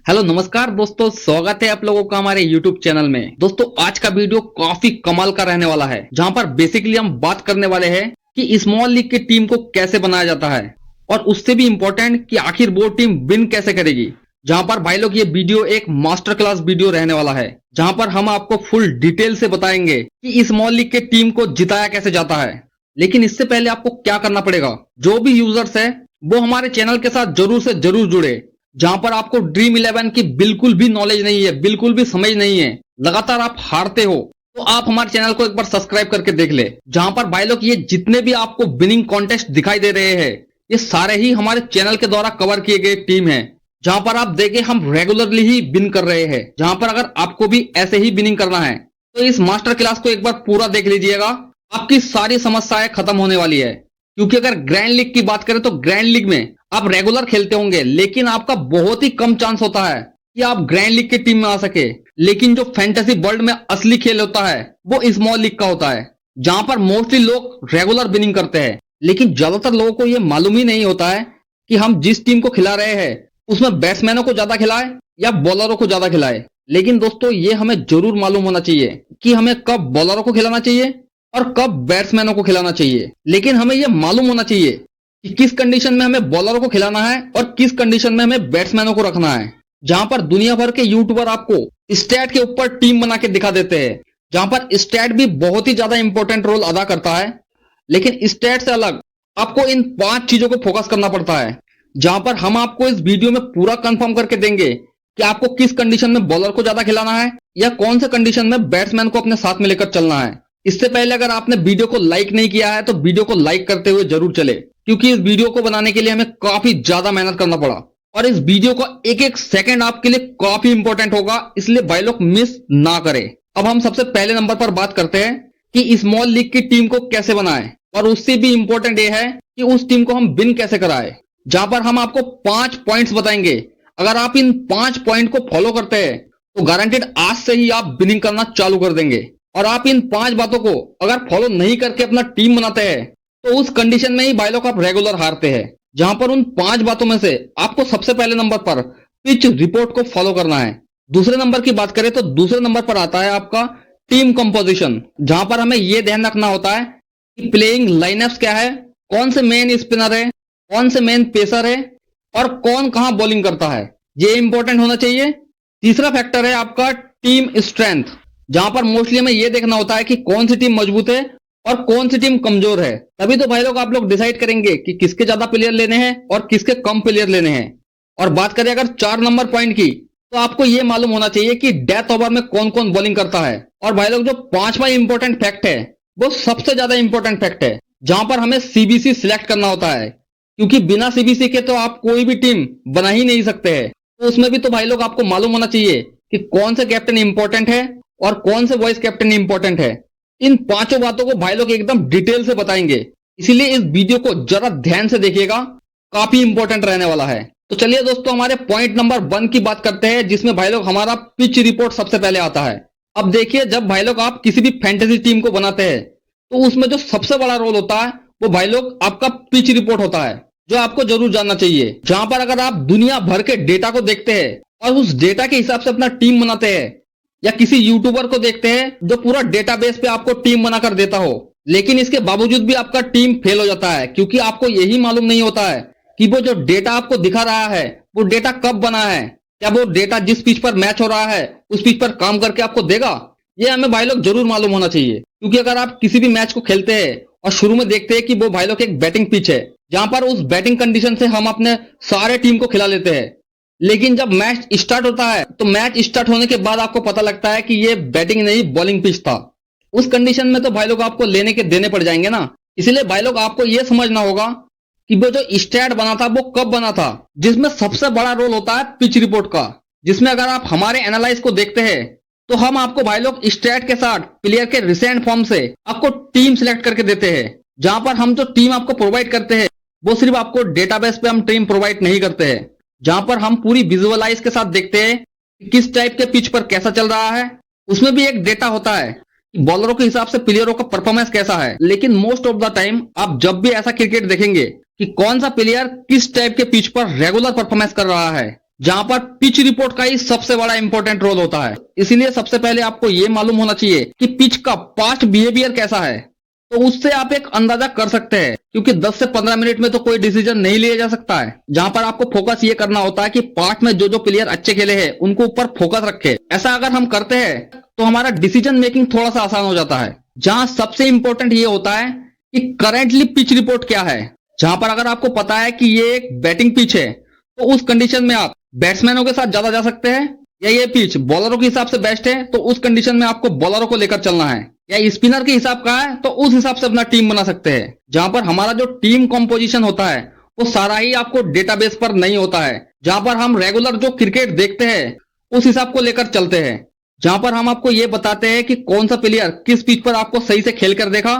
Hello नमस्कार दोस्तों, स्वागत है आप लोगों का हमारे यूट्यूब चैनल में। दोस्तों आज का वीडियो काफी कमाल का रहने वाला है, जहां पर बेसिकली हम बात करने वाले हैं कि स्मॉल लीग की टीम को कैसे बनाया जाता है और उससे भी इम्पोर्टेंट कि आखिर वो टीम विन कैसे करेगी। जहां पर भाई लोग ये वीडियो एक मास्टर क्लास वीडियो रहने वाला है, जहां पर हम आपको फुल डिटेल से बताएंगे कि स्मॉल लीग के टीम को जिताया कैसे जाता है। लेकिन इससे पहले आपको क्या करना पड़ेगा, जो भी यूजर्स है वो हमारे चैनल के साथ जरूर से जरूर जुड़े। जहां पर आपको ड्रीम 11 की बिल्कुल भी नॉलेज नहीं है, बिल्कुल भी समझ नहीं है, लगातार आप हारते हो, तो आप हमारे चैनल को एक बार सब्सक्राइब करके देख ले। जहां पर भाई लोग ये जितने भी आपको विनिंग कॉन्टेस्ट दिखाई दे रहे हैं, ये सारे ही हमारे चैनल के द्वारा कवर किए गए टीम है। जहां पर आप देखें हम रेगुलरली ही विन कर रहे हैं। जहां पर अगर आपको भी ऐसे ही विनिंग करना है तो इस मास्टर क्लास को एक बार पूरा देख लीजिएगा, आपकी सारी समस्याएं खत्म होने वाली है। क्योंकि अगर ग्रैंड लीग की बात करें तो ग्रैंड लीग में आप रेगुलर खेलते होंगे, लेकिन आपका बहुत ही कम चांस होता है कि आप ग्रैंड लीग की टीम में आ सके। लेकिन जो फैंटेसी वर्ल्ड में असली खेल होता है वो स्मॉल लीग का होता है, जहां पर मोस्टली लोग रेगुलर विनिंग करते हैं। लेकिन ज्यादातर लोगों को यह मालूम ही नहीं होता है कि हम जिस टीम को खिला रहे हैं उसमें बैट्समैनों को ज्यादा खिलाए या बॉलरों को ज्यादा खिलाए। लेकिन दोस्तों ये हमें जरूर मालूम होना चाहिए कि हमें कब बॉलरों को खिलाना चाहिए और कब बैट्समैनों को खिलाना चाहिए। लेकिन हमें यह मालूम होना चाहिए कि किस कंडीशन में हमें बॉलरों को खिलाना है और किस कंडीशन में हमें बैट्समैनों को रखना है। जहां पर दुनिया भर के यूट्यूबर आपको स्टैट के ऊपर टीम बना के दिखा देते हैं, जहां पर स्टैट भी बहुत ही ज्यादा इंपॉर्टेंट रोल अदा करता है। लेकिन स्टैट से अलग आपको इन 5 चीजों को फोकस करना पड़ता है, जहां पर हम आपको इस वीडियो में पूरा कंफर्म करके देंगे कि आपको किस कंडीशन में बॉलर को ज्यादा खिलाना है या कौन से कंडीशन में बैट्समैन को अपने साथ में लेकर चलना है। इससे पहले अगर आपने वीडियो को लाइक नहीं किया है तो वीडियो को लाइक करते हुए जरूर चले, क्योंकि इस वीडियो को बनाने के लिए हमें काफी ज्यादा मेहनत करना पड़ा और इस वीडियो का एक एक सेकंड आपके लिए काफी इंपॉर्टेंट होगा, इसलिए भाई लोग मिस ना करें। अब हम सबसे पहले नंबर पर बात करते हैं कि स्मॉल लीग की टीम को कैसे बनाएं, और उससे भी इंपॉर्टेंट यह है कि उस टीम को हम विन कैसे कराए। जहां पर हम आपको 5 पॉइंट्स बताएंगे। अगर आप इन 5 पॉइंट को फॉलो करते हैं तो गारंटेड आज से ही आप विनिंग करना चालू कर देंगे। और आप इन 5 बातों को अगर फॉलो नहीं करके अपना टीम बनाते हैं तो उस कंडीशन में ही भाई लोग आप रेगुलर हारते हैं। जहां पर उन 5 बातों में से आपको सबसे पहले नंबर पर पिच रिपोर्ट को फॉलो करना है। दूसरे नंबर की बात करें तो दूसरे नंबर पर आता है आपका टीम कंपोजिशन, जहां पर हमें यह ध्यान रखना होता है कि प्लेइंग लाइनअप्स क्या है, कौन से मेन स्पिनर है, कौन से मेन पेसर है और कौन कहां बॉलिंग करता है, ये इंपॉर्टेंट होना चाहिए। तीसरा फैक्टर है आपका टीम स्ट्रेंथ, जहां पर मोस्टली हमें यह देखना होता है कि कौन सी टीम मजबूत है और कौन सी टीम कमजोर है। तभी तो भाई लोग आप लोग डिसाइड करेंगे कि किसके ज्यादा प्लेयर लेने हैं और किसके कम प्लेयर लेने हैं। और बात करें अगर 4 नंबर पॉइंट की, तो आपको यह मालूम होना चाहिए कि डेथ ओवर में कौन कौन बॉलिंग करता है। और भाई लोग जो 5वां इंपॉर्टेंट फैक्ट है वो सबसे ज्यादा इंपॉर्टेंट फैक्ट है, जहां पर हमें सीबीसी सिलेक्ट करना होता है, क्योंकि बिना सीबीसी के तो आप कोई भी टीम बना ही नहीं सकते हैं। तो उसमें भी तो भाई लोग आपको मालूम होना चाहिए कि कौन से कैप्टन इंपॉर्टेंट है और कौन से वॉइस कैप्टन इंपॉर्टेंट है। इन 5 बातों को भाई लोग एकदम डिटेल से बताएंगे, इसीलिए इस वीडियो को जरा ध्यान से देखिएगा, काफी इंपॉर्टेंट रहने वाला है। तो चलिए दोस्तों हमारे पॉइंट नंबर 1 की बात करते हैं, जिसमें भाई लोग हमारा पिच रिपोर्ट सबसे पहले आता है। अब देखिए, जब भाई लोग आप किसी भी फैंटेसी टीम को बनाते हैं तो उसमें जो सबसे बड़ा रोल होता है वो भाई लोग आपका पिच रिपोर्ट होता है, जो आपको जरूर जानना चाहिए। जहां पर अगर आप दुनिया भर के डेटा को देखते हैं और उस डेटा के हिसाब से अपना टीम बनाते हैं, या किसी यूट्यूबर को देखते हैं जो पूरा डेटाबेस पे आपको टीम बनाकर देता हो, लेकिन इसके बावजूद भी आपका टीम फेल हो जाता है, क्योंकि आपको यही मालूम नहीं होता है कि वो जो डेटा आपको दिखा रहा है वो डेटा कब बना है, क्या वो डेटा जिस पिच पर मैच हो रहा है उस पिच पर काम करके आपको देगा। ये हमें भाई लोग जरूर मालूम होना चाहिए, क्योंकि अगर आप किसी भी मैच को खेलते हैं और शुरू में देखते हैं कि वो भाई लोग एक बैटिंग पिच है, जहां पर उस बैटिंग कंडीशन से हम अपने सारे टीम को खिला लेते हैं, लेकिन जब मैच स्टार्ट होता है तो मैच स्टार्ट होने के बाद आपको पता लगता है कि ये बैटिंग नहीं बॉलिंग पिच था। उस कंडीशन में तो भाई लोग आपको लेने के देने पड़ जाएंगे ना। इसलिए भाई लोग आपको यह समझना होगा कि वो जो स्टैट बना था वो कब बना था, जिसमें सबसे बड़ा रोल होता है पिच रिपोर्ट का। जिसमें अगर आप हमारे एनालाइज को देखते हैं तो हम आपको भाई लोग स्टैट के साथ प्लेयर के रिसेंट फॉर्म से आपको टीम सिलेक्ट करके देते हैं। जहां पर हम जो टीम आपको प्रोवाइड करते हैं वो सिर्फ आपको डेटाबेस पे हम टीम प्रोवाइड नहीं करते हैं, जहां पर हम पूरी विजुअलाइज के साथ देखते हैं कि किस टाइप के पिच पर कैसा चल रहा है। उसमें भी एक डेटा होता है कि बॉलरों के हिसाब से प्लेयरों का परफॉर्मेंस कैसा है। लेकिन मोस्ट ऑफ द टाइम आप जब भी ऐसा क्रिकेट देखेंगे कि कौन सा प्लेयर किस टाइप के पिच पर रेगुलर परफॉर्मेंस कर रहा है, जहां पर पिच रिपोर्ट का ही सबसे बड़ा इंपॉर्टेंट रोल होता है। इसीलिए सबसे पहले आपको यह मालूम होना चाहिए कि पिच का पास्ट बिहेवियर कैसा है, तो उससे आप एक अंदाजा कर सकते हैं, क्योंकि 10 से 15 मिनट में तो कोई डिसीजन नहीं लिया जा सकता है। जहां पर आपको फोकस ये करना होता है कि पास्ट में जो जो प्लेयर अच्छे खेले हैं उनको ऊपर फोकस रखे। ऐसा अगर हम करते हैं तो हमारा डिसीजन मेकिंग थोड़ा सा आसान हो जाता है। जहां सबसे इंपॉर्टेंट ये होता है कि करेंटली पिच रिपोर्ट क्या है। जहां पर अगर आपको पता है कि ये एक बैटिंग पिच है, तो उस कंडीशन में आप बैट्समैनों के साथ ज्यादा जा सकते हैं, या ये पिच बॉलरों के हिसाब से बेस्ट है तो उस कंडीशन में आपको बॉलरों को लेकर चलना है, या स्पिनर के हिसाब का है तो उस हिसाब से अपना टीम बना सकते हैं। जहां पर हमारा जो टीम कॉम्पोजिशन होता है वो सारा ही आपको डेटाबेस पर नहीं होता है। जहां पर हम रेगुलर जो क्रिकेट देखते हैं उस हिसाब को लेकर चलते हैं। जहां पर हम आपको ये बताते हैं कि कौन सा प्लेयर किस पिच पर आपको सही से खेल कर देखा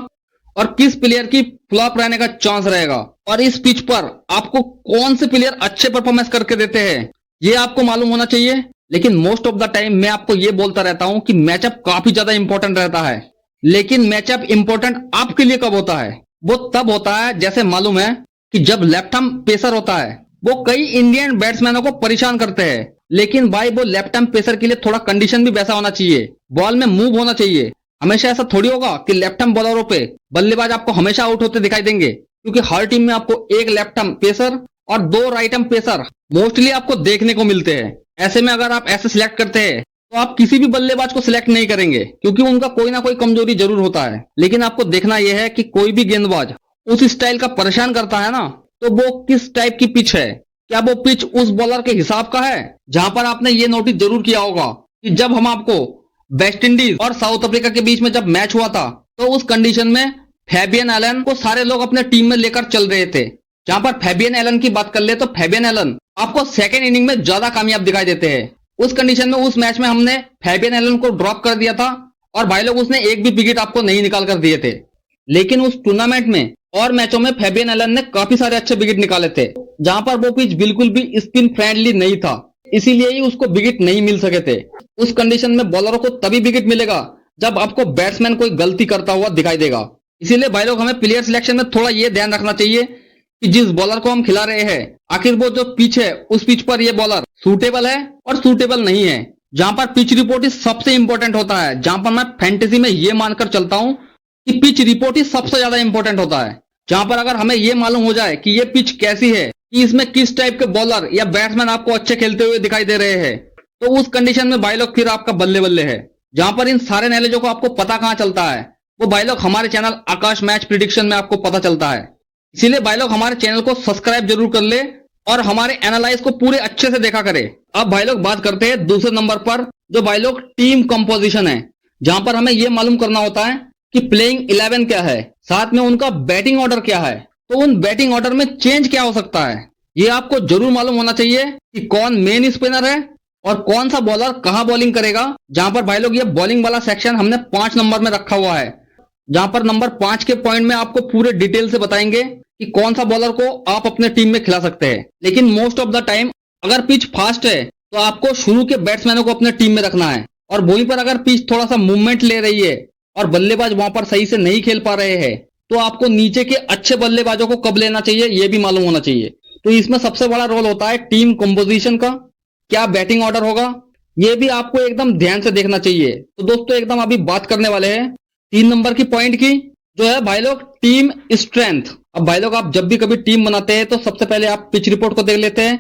और किस प्लेयर की फ्लॉप रहने का चांस रहेगा, और इस पिच पर आपको कौन से प्लेयर अच्छे परफॉर्मेंस करके देते हैं ये आपको मालूम होना चाहिए। लेकिन मोस्ट ऑफ द टाइम मैं आपको ये बोलता रहता हूं कि मैचअप काफी ज्यादा इंपॉर्टेंट रहता है। लेकिन मैचअप इंपॉर्टेंट आपके लिए कब होता है? वो तब होता है, जैसे मालूम है कि जब लेफ्ट आर्म पेसर होता है वो कई इंडियन बैट्समैनों को परेशान करते हैं। लेकिन भाई वो लेफ्ट आर्म पेसर के लिए थोड़ा कंडीशन भी वैसा होना चाहिए, बॉल में मूव होना चाहिए। हमेशा ऐसा थोड़ी होगा कि लेफ्ट आर्म बॉलरों पे बल्लेबाज आपको हमेशा आउट होते दिखाई देंगे, क्योंकि हर टीम में आपको एक लेफ्ट आर्म पेसर और 2 राइट आर्म पेसर मोस्टली आपको देखने को मिलते हैं। ऐसे में अगर आप ऐसे सिलेक्ट करते हैं तो आप किसी भी बल्लेबाज को सिलेक्ट नहीं करेंगे, क्योंकि उनका कोई ना कोई कमजोरी जरूर होता है। लेकिन आपको देखना यह है कि कोई भी गेंदबाज उस स्टाइल का परेशान करता है ना, तो वो किस टाइप की पिच है, क्या वो पिच उस बॉलर के हिसाब का है। जहां पर आपने ये नोटिस जरूर किया होगा कि जब हम आपको वेस्ट इंडीज और साउथ अफ्रीका के बीच में जब मैच हुआ था तो उस कंडीशन में फैबियन एलन को सारे लोग अपने टीम में लेकर चल रहे थे। जहां पर फैबियन एलन की बात कर ले तो फैबियन एलन आपको सेकेंड इनिंग में ज्यादा कामयाब दिखाई देते हैं। उस कंडीशन में उस मैच में हमने फैबियन एलन को ड्रॉप कर दिया था और भाई लोग उसने एक भी विकेट आपको नहीं निकाल कर दिए थे। लेकिन उस टूर्नामेंट में और मैचों में फैबियन एलन ने काफी सारे अच्छे विकेट निकाले थे, जहां पर वो पिच बिल्कुल भी स्पिन फ्रेंडली नहीं था, इसीलिए ही उसको विकेट नहीं मिल सके थे। उस कंडीशन में बॉलरों को तभी विकेट मिलेगा जब आपको बैट्समैन कोई गलती करता हुआ दिखाई देगा। इसीलिए भाई लोग हमें प्लेयर सिलेक्शन में थोड़ा ये ध्यान रखना चाहिए कि जिस बॉलर को हम खिला रहे हैं आखिर वो जो पिच है उस पिच पर ये बॉलर सूटेबल है और सूटेबल नहीं है। जहां पर पिच रिपोर्ट ही सबसे इंपॉर्टेंट होता है, जहां पर मैं फैंटेसी में ये मानकर चलता हूं कि पिच रिपोर्ट ही सबसे ज्यादा इंपॉर्टेंट होता है। जहां पर अगर हमें ये मालूम हो जाए कि ये पिच कैसी है, कि इसमें किस टाइप के बॉलर या बैट्समैन आपको अच्छे खेलते हुए दिखाई दे रहे हैं, तो उस कंडीशन में भाई लोग फिर आपका बल्ले बल्ले है। जहां पर इन सारे नॉलेजों को आपको पता कहां चलता है, वो भाई लोग हमारे चैनल आकाश मैच प्रिडिक्शन में आपको पता चलता है। इसीलिए भाई लोग हमारे चैनल को सब्सक्राइब जरूर कर ले और हमारे एनालाइज को पूरे अच्छे से देखा करे। अब भाई लोग बात करते हैं दूसरे नंबर पर, जो भाई लोग टीम कंपोजिशन है, जहां पर हमें यह मालूम करना होता है कि प्लेइंग 11 क्या है, साथ में उनका बैटिंग ऑर्डर क्या है, तो उन बैटिंग ऑर्डर में चेंज क्या हो सकता है। ये आपको जरूर मालूम होना चाहिए कि कौन मेन स्पिनर है और कौन सा बॉलर कहां बॉलिंग करेगा। जहां पर भाई लोग ये बॉलिंग वाला सेक्शन हमने 5 नंबर में रखा हुआ है, जहां पर नंबर 5 के पॉइंट में आपको पूरे डिटेल से बताएंगे कि कौन सा बॉलर को आप अपने टीम में खिला सकते हैं। लेकिन मोस्ट ऑफ द टाइम अगर पिच फास्ट है तो आपको शुरू के बैट्समैनों को अपने टीम में रखना है, और वहीं पर अगर पिच थोड़ा सा मूवमेंट ले रही है और बल्लेबाज वहां पर सही से नहीं खेल पा रहे हैं, तो आपको नीचे के अच्छे बल्लेबाजों को कब लेना चाहिए ये भी मालूम होना चाहिए। तो इसमें सबसे बड़ा रोल होता है टीम कंपोजिशन का, क्या बैटिंग ऑर्डर होगा ये भी आपको एकदम ध्यान से देखना चाहिए। तो दोस्तों एकदम अभी बात करने वाले हैं 3 नंबर की पॉइंट की, जो है भाई लोग टीम स्ट्रेंथ। अब भाई लोग आप जब भी कभी टीम बनाते हैं तो सबसे पहले आप पिच रिपोर्ट को देख लेते हैं,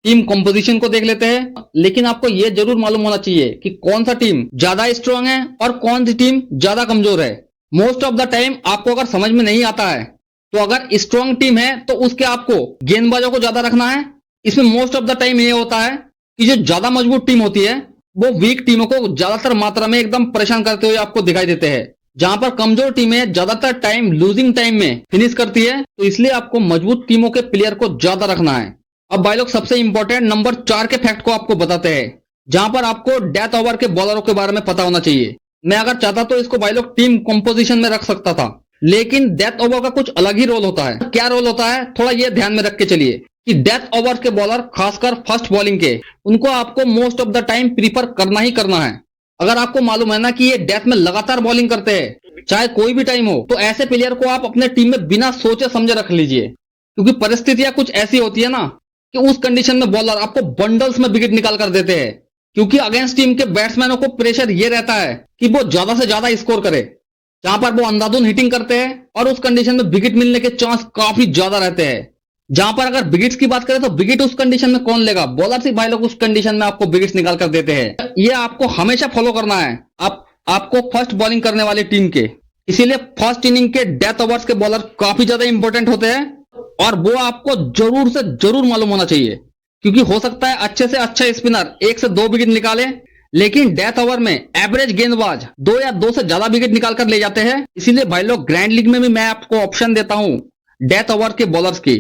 टीम कंपोजिशन को देख लेते हैं, लेकिन आपको यह जरूर मालूम होना चाहिए कि कौन सा टीम ज्यादा स्ट्रांग है और कौन सी टीम ज्यादा कमजोर है। मोस्ट ऑफ द टाइम आपको अगर समझ में नहीं आता है तो अगर स्ट्रांग टीम है तो उसके आपको गेंदबाजों को ज्यादा रखना है। इसमें मोस्ट ऑफ द टाइम ये होता है कि जो ज्यादा मजबूत टीम होती है वो वीक टीमों को ज्यादातर मात्रा में एकदम परेशान करते हुए आपको दिखाई देते हैं, जहां पर कमजोर टीमें ज्यादातर टाइम लूजिंग टाइम में फिनिश करती है। तो इसलिए आपको मजबूत टीमों के प्लेयर को ज्यादा रखना है। अब भाई लोग सबसे इंपॉर्टेंट नंबर 4 के फैक्ट को आपको बताते हैं, जहां पर आपको डेथ ओवर के बॉलरों के बारे में पता होना चाहिए। मैं अगर चाहता तो इसको भाई लोग टीम कंपोजिशन में रख सकता था, लेकिन डेथ ओवर का कुछ अलग ही रोल होता है। क्या रोल होता है थोड़ा ये ध्यान में रख के चलिए कि डेथ ओवर के बॉलर खासकर फर्स्ट बॉलिंग के, उनको आपको most of the time prefer करना ही करना है। अगर आपको मालूम है ना कि ये डेथ में लगातार बॉलिंग करते हैं चाहे कोई भी टाइम हो, तो ऐसे प्लेयर को आप अपने टीम में बिना सोचे समझे रख लीजिए, क्योंकि परिस्थितियां कुछ ऐसी होती है ना कि उस कंडीशन में बॉलर आपको बंडल्स में विकेट निकाल कर देते हैं, क्योंकि अगेंस्ट टीम के बैट्समैनों को प्रेशर ये रहता है कि वो ज्यादा से ज्यादा स्कोर करे, जहां पर वो अंधाधुंध हिटिंग करते हैं और उस कंडीशन में विकेट मिलने के चांस काफी ज्यादा रहते हैं। जहां पर अगर विकेट्स की बात करें तो विकेट उस कंडीशन में कौन लेगा, बॉलर ही भाई लोग उस कंडीशन में आपको विकेट्स निकाल कर देते हैं। ये आपको हमेशा फॉलो करना है आपको फर्स्ट बॉलिंग करने वाली टीम के। इसीलिए फर्स्ट इनिंग के डेथ ओवर्स के बॉलर काफी ज्यादा इंपॉर्टेंट होते हैं और वो आपको जरूर से जरूर मालूम होना चाहिए, क्योंकि हो सकता है अच्छे से अच्छा स्पिनर 1 से 2 विकेट निकाले, लेकिन डेथ ओवर में एवरेज गेंदबाज 2 या 2 से ज्यादा विकेट निकाल कर ले जाते हैं। इसीलिए भाई लोग ग्रैंड लीग में भी मैं आपको ऑप्शन देता हूं डेथ ओवर के बॉलर्स की।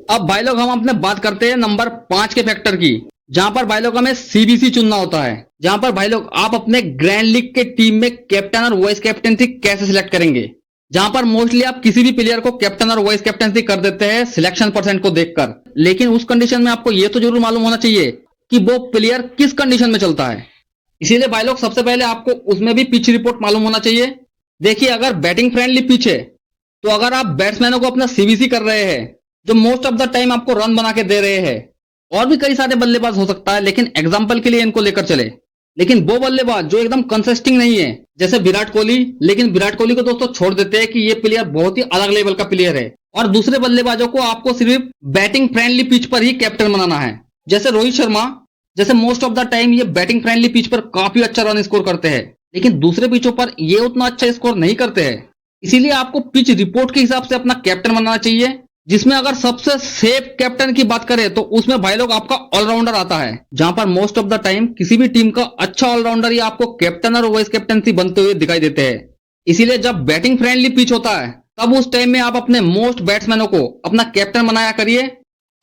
अब भाई लोग हम अपने बात करते हैं नंबर 5 के फैक्टर की, जहां पर भाई लोग हमें सीबीसी चुनना होता है। जहां पर भाई लोग आप अपने ग्रैंड लीग के टीम में कैप्टन और वाइस कैप्टनसी कैसे सिलेक्ट करेंगे, जहां पर मोस्टली आप किसी भी प्लेयर को कैप्टन और वाइस कैप्टनसी कर देते हैं सिलेक्शन परसेंट को देखकर, लेकिन उस कंडीशन में आपको यह तो जरूर मालूम होना चाहिए कि वो प्लेयर किस कंडीशन में चलता है। इसीलिए भाई लोग सबसे पहले आपको उसमें भी पिच रिपोर्ट मालूम होना चाहिए। देखिए, अगर बैटिंग फ्रेंडली पिच है तो अगर आप बैट्समैनों को अपना सीबीसी कर रहे हैं जो मोस्ट ऑफ द टाइम आपको रन बना के दे रहे हैं, और भी कई सारे बल्लेबाज हो सकता है, लेकिन एग्जांपल के लिए इनको लेकर चले, लेकिन वो बल्लेबाज जो एकदम कंसिस्टिंग नहीं है जैसे विराट कोहली, लेकिन विराट कोहली को दोस्तों छोड़ देते हैं कि ये प्लेयर बहुत ही अलग लेवल का प्लेयर है, और दूसरे बल्लेबाजों को आपको सिर्फ बैटिंग फ्रेंडली पिच पर ही कैप्टन बनाना है। जैसे रोहित शर्मा, जैसे मोस्ट ऑफ द टाइम ये बैटिंग फ्रेंडली पिच पर काफी अच्छा रन स्कोर करते हैं, लेकिन दूसरे पिचों पर ये उतना अच्छा स्कोर नहीं करते हैं। इसीलिए आपको पिच रिपोर्ट के हिसाब से अपना कैप्टन बनाना चाहिए, जिसमें अगर सबसे सेफ कैप्टन की बात करें तो उसमें भाई लोग आपका ऑलराउंडर आता है, जहां पर मोस्ट ऑफ द टाइम किसी भी टीम का अच्छा ऑलराउंडर ही आपको कैप्टन और वाइस कैप्टनसी बनते हुए दिखाई देते हैं। इसीलिए जब बैटिंग फ्रेंडली पिच होता है तब उस टाइम में आप अपने मोस्ट बैट्समैनों को अपना कैप्टन बनाया करिए,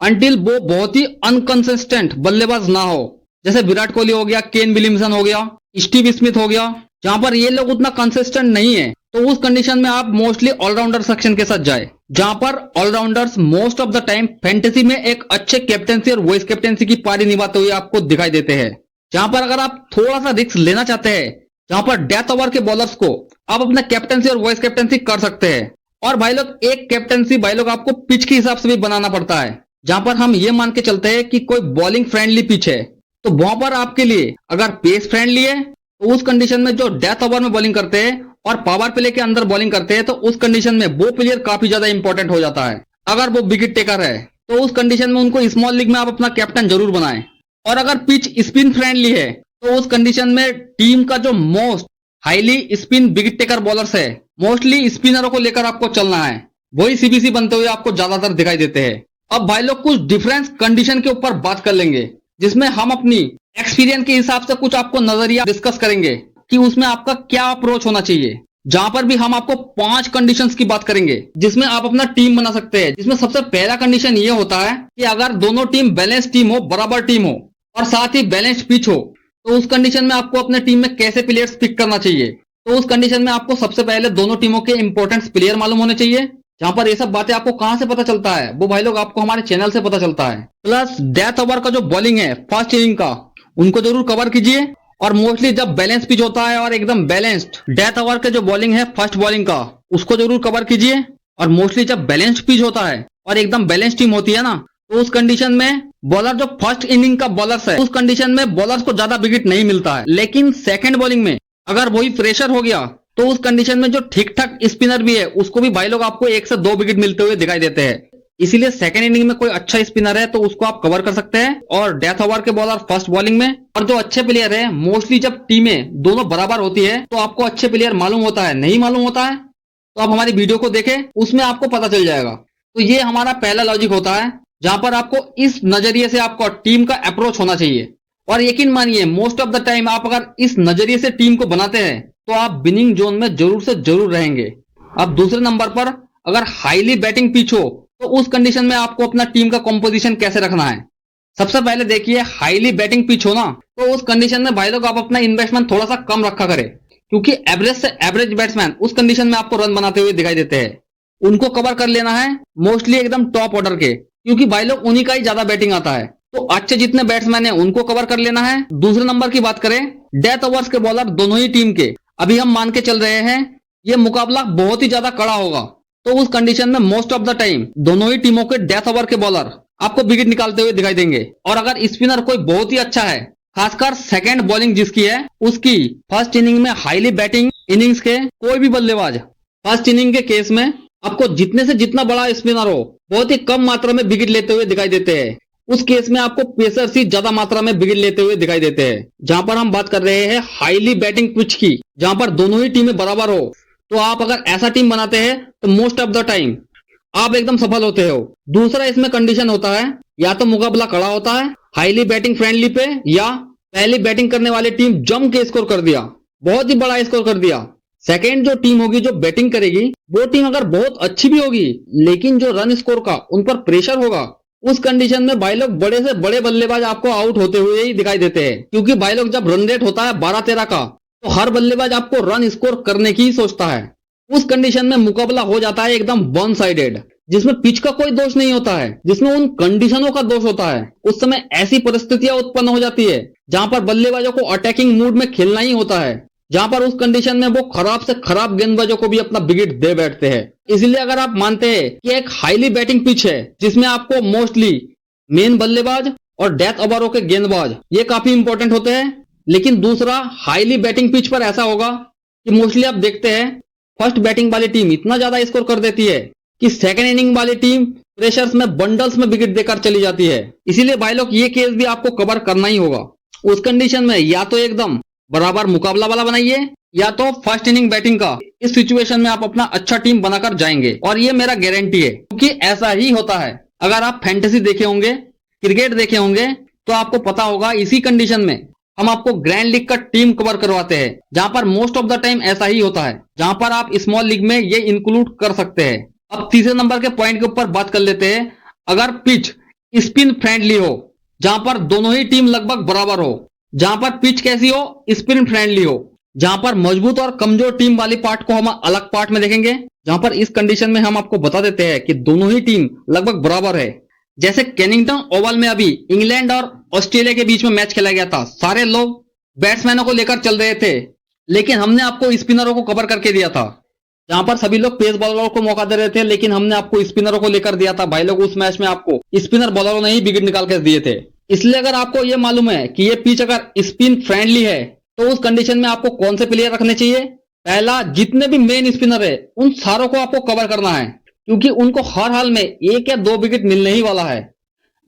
अंटिल वो बहुत ही अनकंसिस्टेंट बल्लेबाज ना हो। जैसे विराट कोहली हो गया, केन विलियमसन हो गया, स्टीव स्मिथ हो गया, जहां पर ये लोग उतना कंसिस्टेंट नहीं है, तो उस कंडीशन में आप मोस्टली ऑलराउंडर सेक्शन के साथ जाए, जहां पर allrounders most of the time fantasy में एक अच्छे कैप्टेंसी और वाइस कैप्टेंसी की पारी निभाते हुए आपको दिखाई देते हैं। जहां पर अगर आप थोड़ा सा रिस्क लेना चाहते हैं, जहां पर डेथ ओवर के बॉलर्स को आप अपना कैप्टेंसी और वाइस कैप्टेंसी कर सकते हैं। और भाई लोग एक कैप्टेंसी भाई लोग आपको पिच के हिसाब से भी बनाना पड़ता है, जहां पर हम ये मान के चलते हैं कि कोई बॉलिंग फ्रेंडली पिच है तो वहां पर आपके लिए अगर पेस फ्रेंडली है तो उस कंडीशन में जो डेथ ओवर में बॉलिंग करते हैं और पावर प्ले के अंदर बॉलिंग करते हैं तो उस कंडीशन में वो प्लेयर काफी ज्यादा इंपॉर्टेंट हो जाता है। अगर वो विकेट टेकर है तो उस कंडीशन में उनको स्मॉल लीग में आप अपना कैप्टन जरूर बनाएं। और अगर पिच स्पिन फ्रेंडली है तो उस कंडीशन में टीम का जो most highly spin wicket taker bowlers है, मोस्टली स्पिनरों को लेकर आपको चलना है, वही सीबीसी बनते हुए आपको ज्यादातर दिखाई देते हैं। अब भाई लोग कुछ डिफरेंस कंडीशन के ऊपर बात कर लेंगे, जिसमें हम अपनी एक्सपीरियंस के हिसाब से कुछ आपको नजरिया डिस्कस करेंगे कि उसमें आपका क्या अप्रोच होना चाहिए। जहां पर भी हम आपको 5 कंडीशंस की बात करेंगे जिसमें आप अपना टीम बना सकते हैं, जिसमें सबसे पहला कंडीशन ये होता है कि अगर दोनों टीम बैलेंस टीम हो, बराबर टीम हो और साथ ही बैलेंस्ड पिच हो, तो उस कंडीशन में आपको अपने टीम में कैसे प्लेयर्स पिक करना चाहिए। तो उस कंडीशन में आपको सबसे पहले दोनों टीमों के इंपॉर्टेंट प्लेयर मालूम होने चाहिए। जहां पर ये सब बातें आपको कहां से पता चलता है, वो भाई लोग आपको हमारे चैनल से पता चलता है। प्लस डेथ ओवर का जो बॉलिंग है फर्स्ट इनिंग का, उनको जरूर कवर कीजिए। और मोस्टली जब बैलेंस पिच होता है और एकदम बैलेंस्ड डेथ ओवर के जो बॉलिंग है फर्स्ट बॉलिंग का, उसको जरूर कवर कीजिए। और मोस्टली जब बैलेंस्ड पिच होता है और एकदम बैलेंस टीम होती है ना, तो उस कंडीशन में बॉलर जो फर्स्ट इनिंग का बॉलर्स है, उस कंडीशन में बॉलर्स को ज्यादा विकेट नहीं मिलता है, लेकिन सेकंड बॉलिंग में अगर वही प्रेशर हो गया तो उस कंडीशन में जो ठीक ठाक स्पिनर भी है उसको भी भाई लोग आपको 1 से 2 विकेट मिलते हुए दिखाई देते हैं। इसीलिए सेकंड इनिंग में कोई अच्छा स्पिनर है तो उसको आप कवर कर सकते हैं, और डेथ ओवर के बॉलर फर्स्ट बॉलिंग में। और जो अच्छे प्लेयर है, मोस्टली जब टीमें दोनों बराबर होती है तो आपको अच्छे प्लेयर मालूम होता है, नहीं मालूम होता है तो आप हमारी वीडियो को देखें, उसमें आपको पता चल जाएगा। तो ये हमारा पहला लॉजिक होता है, जहां पर आपको इस नजरिए से आपको टीम का अप्रोच होना चाहिए। और यकीन मानिए मोस्ट ऑफ द टाइम आप अगर इस नजरिए से टीम को बनाते हैं तो आप विनिंग जोन में जरूर से जरूर रहेंगे। अब दूसरे नंबर पर अगर हाईली बैटिंग पिच हो तो उस कंडीशन में आपको अपना टीम का कॉम्पोजिशन कैसे रखना है। सबसे पहले देखिए, हाईली बैटिंग पिच हो ना, तो उस कंडीशन में भाई लोग आप अपना इन्वेस्टमेंट थोड़ा सा कम रखा करें, क्योंकि एवरेज से एवरेज बैट्समैन उस कंडीशन में आपको रन बनाते हुए दिखाई देते हैं। उनको कवर कर लेना है मोस्टली एकदम टॉप ऑर्डर के, क्योंकि भाई लोग उन्हीं का ही ज्यादा बैटिंग आता है। तो अच्छे जितने बैट्समैन है उनको कवर कर लेना है। दूसरे नंबर की बात करें, डेथ ओवर्स के बॉलर दोनों ही टीम के, अभी हम मान के चल रहे हैं ये मुकाबला बहुत ही ज्यादा कड़ा होगा, तो उस कंडीशन में मोस्ट ऑफ द टाइम दोनों ही टीमों के डेथ ओवर के बॉलर आपको विकेट निकालते हुए दिखाई देंगे। और अगर स्पिनर कोई बहुत ही अच्छा है, खासकर सेकंड बॉलिंग जिसकी है उसकी, फर्स्ट इनिंग में हाईली बैटिंग इनिंग्स के कोई भी बल्लेबाज फर्स्ट इनिंग के केस में आपको जितने से जितना बड़ा स्पिनर हो बहुत ही कम मात्रा में विकेट लेते हुए दिखाई देते हैं। उस केस में आपको पेसर्स ही ज्यादा मात्रा में विकेट लेते हुए दिखाई देते हैं। जहां पर हम बात कर रहे हैं हाईली बैटिंग पिच की, जहां पर दोनों ही टीमें बराबर हो, तो आप अगर ऐसा टीम बनाते हैं तो मोस्ट ऑफ द टाइम आप एकदम सफल होते हो। दूसरा इसमें कंडीशन होता है, या तो मुकाबला कड़ा होता है हाईली बैटिंग फ्रेंडली पे, या पहली बैटिंग करने वाली टीम जम के स्कोर कर दिया, बहुत ही बड़ा स्कोर कर दिया। सेकेंड जो टीम होगी जो बैटिंग करेगी वो टीम अगर बहुत अच्छी भी होगी लेकिन जो रन स्कोर का उन पर प्रेशर होगा, उस कंडीशन में भाई लोग बड़े से बड़े बल्लेबाज आपको आउट होते हुए ही दिखाई देते हैं। क्योंकि भाई लोग जब रन रेट होता है 12-13 का, तो हर बल्लेबाज आपको रन स्कोर करने की ही सोचता है। उस कंडीशन में मुकाबला हो जाता है एकदम वन साइडेड, जिसमें पिच का कोई दोष नहीं होता है, जिसमें उन कंडीशनों का दोष होता है। उस समय ऐसी परिस्थितियां उत्पन्न हो जाती है जहां पर बल्लेबाजों को अटैकिंग मूड में खेलना ही होता है, जहां पर उस कंडीशन में वो खराब से खराब गेंदबाजों को भी अपना विकेट दे बैठते हैं। इसलिए अगर आप मानते हैं कि एक हाईली बैटिंग पिच है जिसमें आपको मोस्टली मेन बल्लेबाज और डेथ ओवरों के गेंदबाज ये काफी इंपॉर्टेंट होते हैं, लेकिन दूसरा हाईली बैटिंग पिच पर ऐसा होगा कि मोस्टली आप देखते हैं फर्स्ट बैटिंग वाली टीम इतना ज्यादा स्कोर कर देती है कि सेकेंड इनिंग वाली टीम प्रेशर्स में बंडल्स में विकेट देकर चली जाती है। इसीलिए भाई लोग ये केस भी आपको कवर करना ही होगा। उस कंडीशन में या तो एकदम बराबर मुकाबला वाला बनाइए, या तो फर्स्ट इनिंग बैटिंग का। इस सिचुएशन में आप अपना अच्छा टीम बनाकर जाएंगे, और ये मेरा गारंटी है, क्योंकि ऐसा ही होता है। अगर आप फैंटेसी देखे होंगे, क्रिकेट देखे होंगे, तो आपको पता होगा इसी कंडीशन में हम आपको ग्रैंड लीग का टीम कवर करवाते हैं, जहां पर मोस्ट ऑफ द टाइम ऐसा ही होता है, जहां पर आप स्मॉल लीग में ये इंक्लूड कर सकते हैं। अब तीसरे नंबर के पॉइंट के ऊपर बात कर लेते हैं। अगर पिच स्पिन फ्रेंडली हो, जहां पर दोनों ही टीम लगभग बराबर हो, जहां पर पिच कैसी हो, स्पिन फ्रेंडली हो, जहां पर मजबूत और कमजोर टीम वाली पार्ट को हम अलग पार्ट में देखेंगे, जहां पर इस कंडीशन में हम आपको बता देते हैं कि दोनों ही टीम लगभग बराबर है। जैसे केनिंगटन ओवल में अभी इंग्लैंड और ऑस्ट्रेलिया के बीच में मैच खेला गया था, सारे लोग बैट्समैनों को लेकर चल रहे थे, लेकिन हमने आपको स्पिनरों को कवर करके दिया था। जहां पर सभी लोग पेस बॉलरों को मौका दे रहे थे, लेकिन हमने आपको स्पिनरों को लेकर दिया था। भाई लोग उस मैच में आपको स्पिनर बॉलरों ने ही विकेट निकाल कर दिए थे। इसलिए अगर आपको यह मालूम है कि ये पिच अगर स्पिन फ्रेंडली है, तो उस कंडीशन में आपको कौन से प्लेयर रखने चाहिए। पहला, जितने भी मेन स्पिनर है उन सारों को आपको कवर करना है, क्योंकि उनको हर हाल में 1 या 2 विकेट मिलने ही वाला है।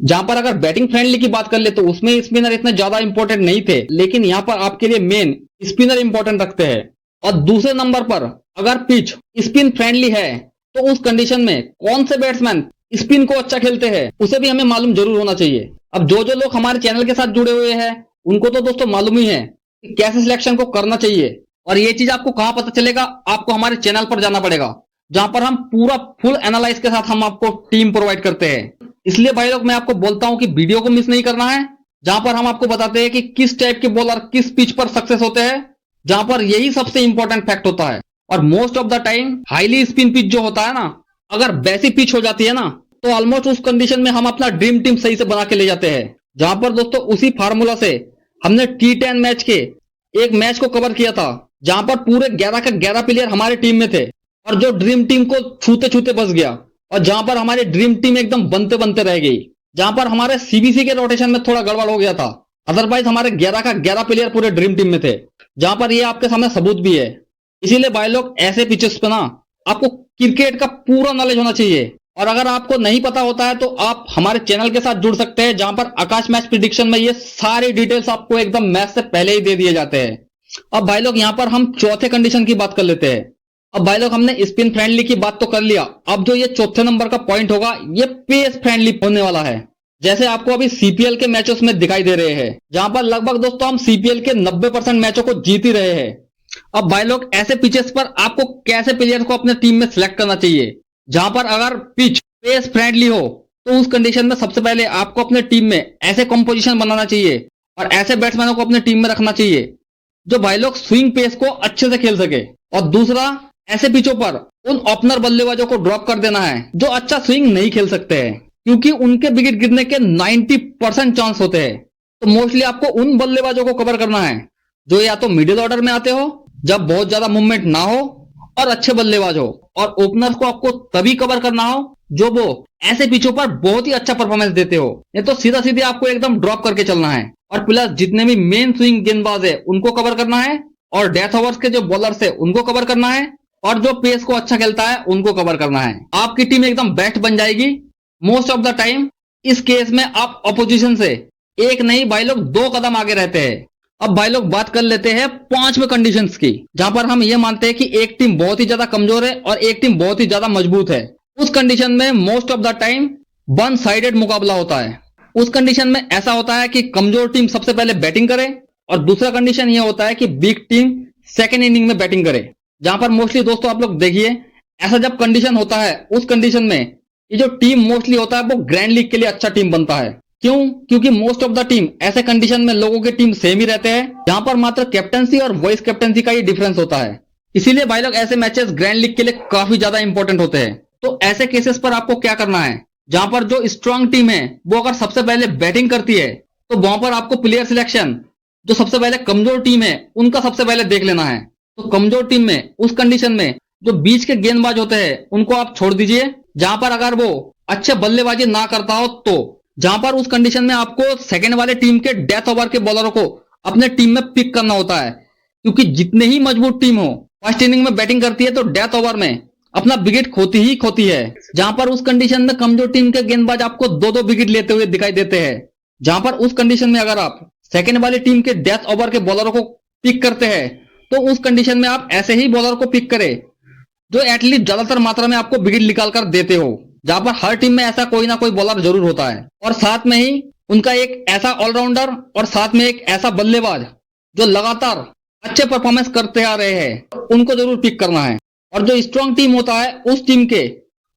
जहां पर अगर बैटिंग फ्रेंडली की बात कर ले तो उसमें स्पिनर इतने ज्यादा इंपॉर्टेंट नहीं थे, लेकिन यहां पर आपके लिए मेन स्पिनर इंपॉर्टेंट रखते हैं। और दूसरे नंबर पर अगर पिच स्पिन फ्रेंडली है, तो उस कंडीशन में कौन से बैट्समैन स्पिन को अच्छा खेलते हैं उसे भी हमें मालूम जरूर होना चाहिए। अब जो जो लोग हमारे चैनल के साथ जुड़े हुए हैं उनको तो दोस्तों मालूम ही है कि कैसे सिलेक्शन को करना चाहिए, और ये चीज आपको कहां पता चलेगा, आपको हमारे चैनल पर जाना पड़ेगा, जहां पर हम पूरा फुल एनालाइज के साथ हम आपको टीम प्रोवाइड करते हैं। इसलिए भाई लोग मैं आपको बोलता हूं कि वीडियो को मिस नहीं करना है, जहां पर हम आपको बताते हैं कि किस टाइप के बॉलर किस पिच पर सक्सेस होते हैं, जहां पर यही सबसे इंपॉर्टेंट फैक्ट होता है। और most of the time highly spin pitch जो होता है ना, अगर वैसी पिच हो जाती है ना, तो ऑलमोस्ट उस कंडीशन में हम अपना ड्रीम टीम सही से बना के ले जाते हैं। जहां पर दोस्तों उसी फार्मूला से हमने T10 मैच के एक मैच को कवर किया था, जहां पर पूरे 11 के 11 प्लेयर हमारे टीम में थे, और जो ड्रीम टीम को छूते छूते बच गया, और जहां पर हमारी ड्रीम टीम एकदम बनते बनते रह गई, जहां पर हमारे सीबीसी के रोटेशन में थोड़ा गड़बड़ हो गया था। अदरवाइज हमारे 11 का 11 प्लेयर पूरे ड्रीम टीम में थे, जहां पर ये आपके सामने सबूत भी है। इसीलिए भाई लोग ऐसे पिचेस पे ना आपको क्रिकेट का पूरा नॉलेज होना चाहिए, और अगर आपको नहीं पता होता है तो आप हमारे चैनल के साथ जुड़ सकते हैं, जहां पर आकाश मैच प्रिडिक्शन में ये सारी डिटेल्स आपको एकदम मैच से पहले ही दे दिए जाते हैं। अब भाई लोग यहां पर हम चौथे कंडीशन की बात कर लेते हैं। अब भाई लोग हमने स्पिन फ्रेंडली की बात तो कर लिया, अब जो ये चौथे नंबर का पॉइंट होगा ये पेस फ्रेंडली होने वाला है। जैसे आपको अभी सीपीएल के मैचेस में दिखाई दे रहे हैं, जहां पर लगभग दोस्तों हम सीपीएल के 90% मैचों को जीत ही रहे हैं। अब भाई लोग ऐसे पिचेस पर आपको कैसे प्लेयर को अपने टीम में सिलेक्ट करना चाहिए, जहां पर अगर पिच पेस फ्रेंडली हो, तो उस कंडीशन में सबसे पहले आपको अपने टीम में ऐसे कंपोजिशन बनाना चाहिए और ऐसे बैट्समैनों को अपने टीम में रखना चाहिए जो भाई लोग स्विंग पेस को अच्छे से खेल सके। और दूसरा, ऐसे पिचों पर उन ओपनर बल्लेबाजों को ड्रॉप कर देना है जो अच्छा स्विंग नहीं खेल सकते हैं, क्योंकि उनके विकेट गिरने के 90% चांस होते हैं। तो मोस्टली आपको उन बल्लेबाजों को कवर करना है जो या तो मिडिल ऑर्डर में आते हो, जब बहुत ज्यादा मूवमेंट ना हो, और अच्छे बल्लेबाज हो। और ओपनर्स को आपको तभी कवर करना हो जो वो ऐसे पिचों पर बहुत ही अच्छा परफॉर्मेंस देते हो। नहीं तो सीधा सीधे आपको एकदम ड्रॉप करके चलना है। और प्लस जितने भी मेन स्विंग गेंदबाज है उनको कवर करना है, और डेथ ओवर्स के जो बॉलर्स है उनको कवर करना है, और जो पेस को अच्छा खेलता है उनको कवर करना है। आपकी टीम एकदम बेस्ट बन जाएगी मोस्ट ऑफ द टाइम। इस केस में आप अपोजिशन से एक नहीं भाई लोग 2 कदम आगे रहते हैं। अब भाई लोग बात कर लेते हैं 5वें कंडीशंस की, जहां पर हम ये मानते हैं कि एक टीम बहुत ही ज्यादा कमजोर है और एक टीम बहुत ही ज्यादा मजबूत है। उस कंडीशन में most of the time one sided मुकाबला होता है। उस कंडीशन में ऐसा होता है कि कमजोर टीम सबसे पहले बैटिंग करे, और दूसरा कंडीशन ये होता है कि वीक टीम सेकेंड इनिंग में बैटिंग करे। जहां पर मोस्टली दोस्तों आप लोग देखिए, ऐसा जब कंडीशन होता है उस कंडीशन में ये जो टीम मोस्टली होता है वो ग्रैंड लीग के लिए अच्छा टीम बनता है। क्यों? क्योंकि मोस्ट ऑफ द टीम ऐसे कंडीशन में लोगों के टीम सेम ही रहते हैं, जहां पर मात्र कैप्टनसी और वाइस कैप्टनसी का ही डिफरेंस होता है। इसीलिए भाई लोग ऐसे मैचेस ग्रैंड लीग के लिए काफी ज्यादा इंपॉर्टेंट होते हैं। तो ऐसे केसेस पर आपको क्या करना है, जहां पर जो स्ट्रांग टीम है वो अगर सबसे पहले बैटिंग करती है तो वहां पर आपको प्लेयर सिलेक्शन जो सबसे पहले कमजोर टीम है उनका सबसे पहले देख लेना है। तो कमजोर टीम में उस कंडीशन में जो बीच के गेंदबाज होते हैं उनको आप छोड़ दीजिए, जहां पर अगर वो अच्छे बल्लेबाजी ना करता हो तो जहां पर उस कंडीशन में आपको सेकंड वाले टीम के डेथ ओवर के बॉलरों को अपने टीम में पिक करना होता है। क्योंकि जितने ही मजबूत टीम हो फर्स्ट इनिंग में बैटिंग करती है तो डेथ ओवर में अपना विकेट खोती ही खोती है। जहां पर उस कंडीशन में कमजोर टीम के गेंदबाज आपको 2-2 विकेट लेते हुए दिखाई देते हैं। जहां पर उस कंडीशन में अगर आप सेकंड वाली टीम के डेथ ओवर के बॉलरों को पिक करते हैं तो उस कंडीशन में आप ऐसे ही बॉलर को पिक करें जो एटलीस्ट ज्यादातर मात्रा में आपको विकेट निकाल कर देते हो। जहां पर हर टीम में ऐसा कोई ना कोई बॉलर जरूर होता है, और साथ में ही उनका एक ऐसा ऑलराउंडर और साथ में एक ऐसा बल्लेबाज जो लगातार अच्छे परफॉर्मेंस करते आ रहे हैं, उनको जरूर पिक करना है। और जो स्ट्रांग टीम होता है उस टीम के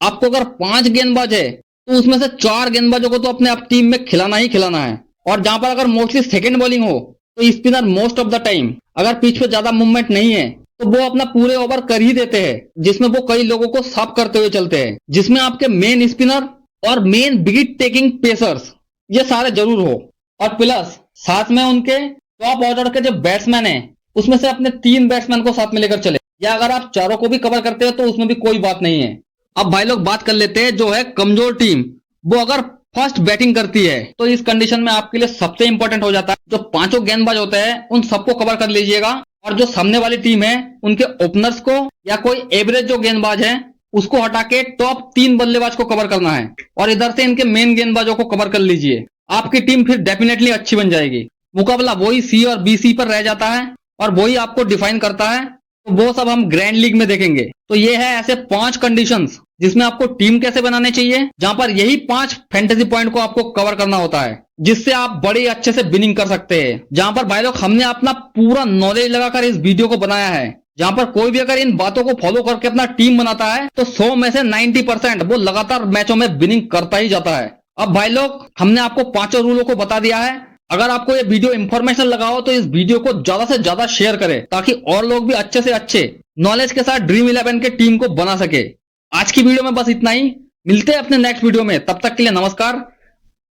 आपको अगर 5 गेंदबाज है तो उसमें से 4 गेंदबाजों को तो अपने आप टीम में खिलाना ही खिलाना है। और जहां पर अगर मोस्टली सेकंड बॉलिंग हो तो spinner most of the time अगर पिच पे ज्यादा मूवमेंट नहीं है तो वो अपना पूरे ओवर कर ही देते हैं, जिसमें वो कई लोगों को साफ करते हुए चलते हैं, जिसमें आपके मेन स्पिनर और मेन विकेट टेकिंग पेसर्स ये सारे जरूर हो। और प्लस साथ में उनके टॉप ऑर्डर के जो बैट्समैन है उसमें से अपने 3 बैट्समैन को साथ में लेकर चले, या अगर आप चारों को भी कवर करते हो तो उसमें भी कोई बात नहीं है। अब भाई लोग बात कर लेते हैं जो है कमजोर टीम, वो अगर फर्स्ट बैटिंग करती है तो इस कंडीशन में आपके लिए सबसे इंपॉर्टेंट हो जाता है जो 5 गेंदबाज होते हैं उन सबको कवर कर लीजिएगा, और जो सामने वाली टीम है उनके ओपनर्स को या कोई एवरेज जो गेंदबाज है उसको हटा के टॉप 3 बल्लेबाज को कवर करना है, और इधर से इनके मेन गेंदबाजों को कवर कर लीजिए। आपकी टीम फिर डेफिनेटली अच्छी बन जाएगी। मुकाबला वही सी और बीसी पर रह जाता है और वही आपको डिफाइन करता है, तो वो सब हम ग्रैंड लीग में देखेंगे। तो ये है ऐसे 5 कंडीशंस जिसमें आपको टीम कैसे बनाने चाहिए, जहां पर यही 5 फैंटेसी पॉइंट को आपको कवर करना होता है, जिससे आप बड़े अच्छे से विनिंग कर सकते हैं। जहां पर भाई लोग हमने अपना पूरा नॉलेज लगाकर इस वीडियो को बनाया है, जहां पर कोई भी अगर इन बातों को फॉलो करके अपना टीम बनाता है तो 100 में से 90% वो लगातार मैचों में विनिंग करता ही जाता है। अब भाई लोग हमने आपको 5 रूलों को बता दिया है। अगर आपको ये वीडियो इंफॉर्मेशन लगा हो तो इस वीडियो को ज्यादा से ज्यादा शेयर करें, ताकि और लोग भी अच्छे से अच्छे नॉलेज के साथ ड्रीम 11 के टीम को बना सके। आज की वीडियो में बस इतना ही, मिलते हैं अपने नेक्स्ट वीडियो में, तब तक के लिए नमस्कार,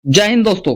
जय हिंद दोस्तों।